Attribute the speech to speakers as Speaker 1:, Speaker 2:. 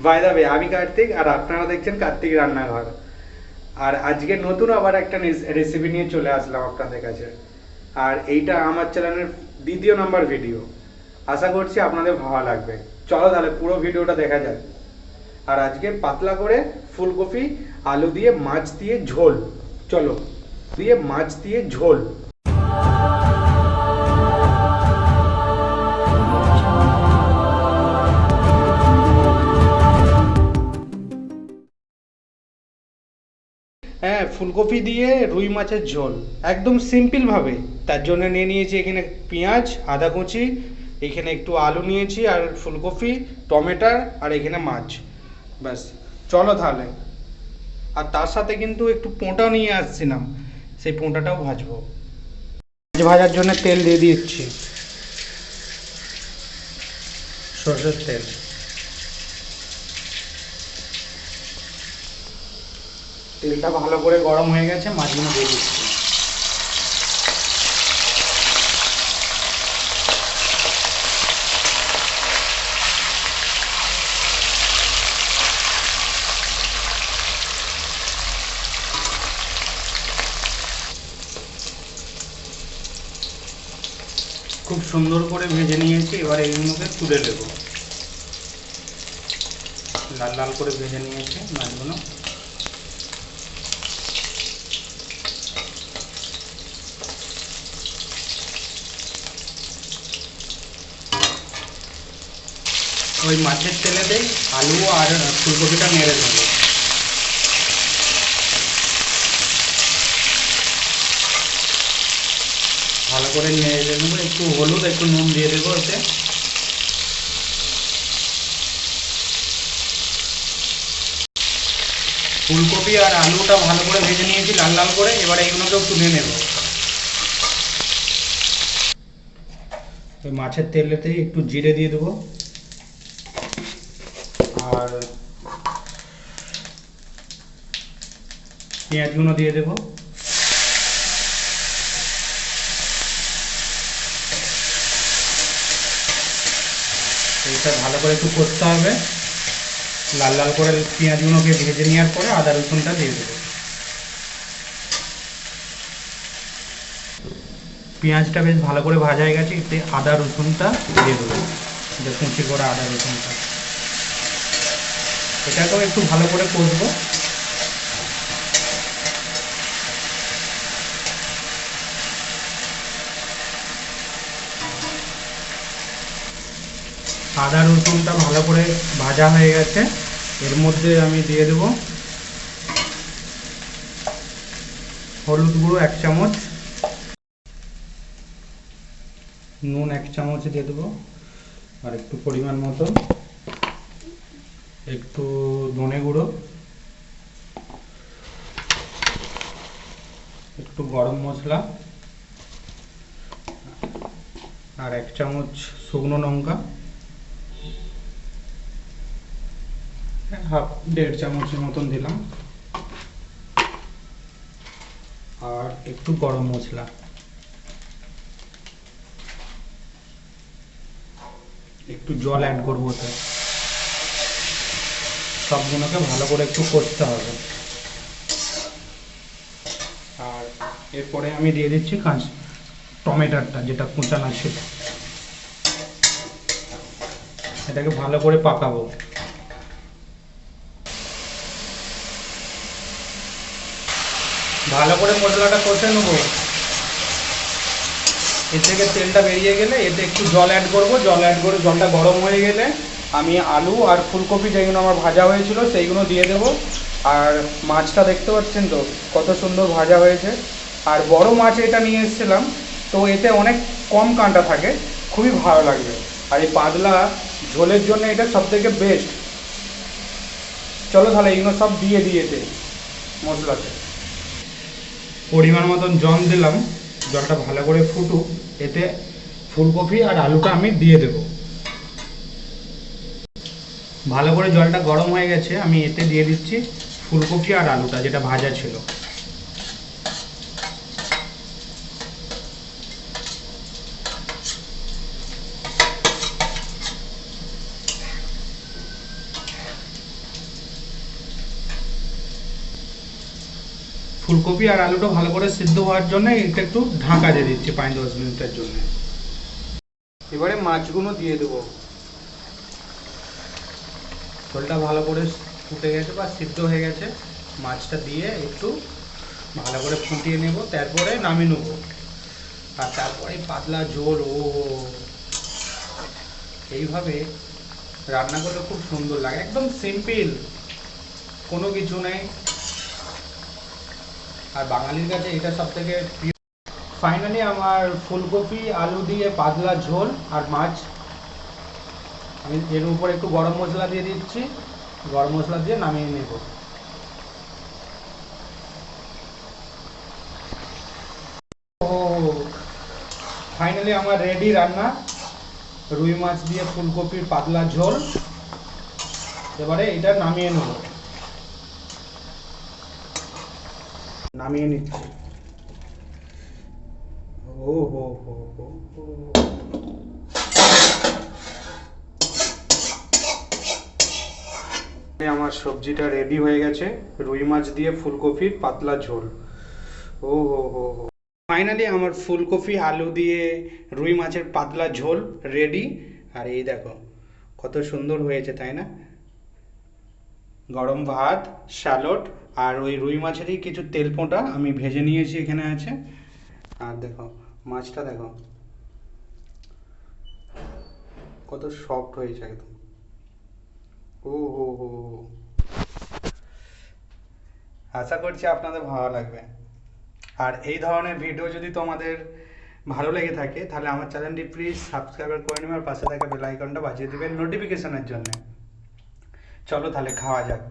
Speaker 1: By the way, আমি কার্তিক আর আপনারা দেখছেন কার্তিক রান্নাঘর। আর আজকে নতুন আবার একটা রেসিপি নিয়ে চলে আসলাম আপনাদের কাছে। আর এইটা আমার চ্যানেলের দ্বিতীয় নম্বর ভিডিও। আশা করছি আপনাদের ভালো লাগবে। চলো তাহলে পুরো ভিডিওটা দেখা যাক। আর আজকে পাতলা করে ফুলকপি আলু দিয়ে মাছ দিয়ে ঝোল। চলো, দিয়ে মাছ দিয়ে ঝোল। হ্যাঁ, ফুলকপি দিয়ে রুই মাছের ঝোল একদম সিম্পল ভাবে। তার জন্য নিয়ে নিয়েছি এখানে পেঁয়াজ আদা কুচি, এখানে একটু আলু নিয়েছি আর ফুলকপি টমেটো আর এখানে মাছ। ব্যাস, চলো তাহলে। আর তার সাথে কিন্তু একটু পোঁটা নিয়ে আসছিলাম, সেই পোঁটাটাও ভাজবো। মাছ ভাজার জন্য তেল দিয়ে দিচ্ছি, সরষের তেল। তেলটা ভালো করে গরম হয়ে গেছে, মাছগুলো দিয়ে দিচ্ছি। খুব সুন্দর করে ভেজে নিয়েছি, এবার এইগুলোকে তুলে নেব। লাল লাল করে ভেজে নিয়েছি মাছগুলো। ওই মাছের তেলেতেই আলু আর ফুলকপিটা নেড়ে দেবো। ভালো করে নেড়ে দেবো, একটু হলুদ একটু নুন দিয়ে দেবো এতে। ফুলকপি আর আলুটা ভালো করে ভেজে নিয়েছি লাল লাল করে, এবার এইগুলোকেও তুলে নেব। ওই মাছের তেলেতেই একটু জিরে দিয়ে দেবো আর পেঁয়াজগুলো দিয়ে দেবো। এইটা ভালো করে একটু কষতে হবে। লাল লাল করে পেঁয়াজগুলোকে ভেজে নেওয়ার পরে আদা রসুনটা দিয়ে দেবো। পেঁয়াজটা বেশ ভালো করে ভাজা হয়ে গেছে, এতে আদা রসুনটা দিয়ে দেবো, কুচি করা আদা রসুনটা। এটাকেও একটু ভালো করে কষবো। আদা রসুনটা ভালো করে ভাজা হয়ে গেছে, এর মধ্যে আমি দিয়ে দেব হলুদ গুঁড়ো 1 চামচ, নুন 1 চামচ দিয়ে দেবো, আর একটু পরিমাণ মতো একটু ধনে গুঁড়ো, একটু গরম মশলা, আর 1 চামচ শুকনো লঙ্কা, 1.5 চামচের মতন দিলাম, আর একটু গরম মশলা। একটু জল অ্যাড করবো ওতে। সবগুলোকে ভালো করে একটু কষতে হবে। আর এরপরে আমি দিয়ে দিচ্ছি টমেটোটা, যেটা কুচানো ছিল। এটাকে ভালো করে পাকাবো। ভালো করে মশলাটা কষে নেবো। এর থেকে তেলটা বেরিয়ে গেলে এতে একটু জল অ্যাড করবো। জল অ্যাড করে জলটা গরম হয়ে গেলে আমি আলু আর ফুলকপি যেগুলো আমার ভাজা হয়েছিল সেইগুলো দিয়ে দেবো। আর মাছটা দেখতে পাচ্ছেন তো কত সুন্দর ভাজা হয়েছে। আর বড় মাছ এটা নিয়ে এসেছিলাম, তো এতে অনেক কম কাঁটা থাকে, খুবই ভালো লাগবে। আর এই পাতলা ঝোলের জন্য এটা সবথেকে বেস্ট। চলো তাহলে এইগুলো সব দিয়ে দিয়েছে মশলাতে। পরিমাণ মতন জল দিলাম, জলটা ভালো করে ফুটুক। এতে ফুলকপি আর আলুটা আমি দিয়ে দেব। ভালো করে জলটা গরম হয়ে গেছে, আমি এতে দিয়ে দিচ্ছি ফুলকপি আর আলুটা যেটা ভাজা ছিল। ফুলকপি আর আলুটা ভালো করে সিদ্ধ হওয়ার জন্য এটা একটু ঢাকা দিয়ে দিচ্ছি 5-10 মিনিটের জন্য। এবারে মাছগুলো দিয়ে দেবো। ঝোলটা ভালো করে ফুটে গেছে বা সিদ্ধ হয়ে গেছে, মাছটা দিয়ে একটু ভালো করে ফুটিয়ে নেব, তারপরে নামিয়ে নেব। আর তারপরে পাতলা ঝোল, ও এইভাবে রান্না করলে খুব সুন্দর লাগে, একদম সিম্পল, কোনো কিছু নেই। আর বাঙালির কাছে এটা সব থেকে প্রিয়। ফাইনালি আমার ফুলকপি আলু দিয়ে পাতলা ঝোল আর মাছ, আমি এর উপর একটু গরম মশলা দিয়ে দিচ্ছি, গরম মশলা দিয়ে নামিয়ে নেব। ও ফাইনালি আমার রেডি রান্না, রুই মাছ দিয়ে ফুলকপির পাতলা ঝোল। এবারে এটা নামিয়ে নেব, নামিয়ে নিচ্ছি। ও হো হো হো হো। আমার সবজিটা রেডি হয়ে গেছে, রুই মাছ দিয়ে ফুলকপির পাতলা ঝোল। ও হো হো হো। ফাইনালি আমার ফুলকপি আলু দিয়ে রুই মাছের পাতলা ঝোল রেডি। আর এই দেখো কত সুন্দর হয়েছে, তাই না? গরম ভাত, স্যালাড, আর ওই রুই মাছেরই কিছু তেল পোঁটা আমি ভেজে নিয়েছি, এখানে আছে। আর দেখো মাছটা দেখো কত সফট হয়েছে একদম। ও হো হো হো। আশা করছি আপনাদের ভালো লাগবে। আর এই ধরনের ভিডিও যদি তোমাদের ভালো লেগে থাকে তাহলে আমার চ্যানেলটি প্লিজ সাবস্ক্রাইব করে নেবেন আর পাশে থাকা বেল আইকনটা বাজিয়ে দেবেন নোটিফিকেশনের জন্য। চলো তাহলে খাওয়া যাক।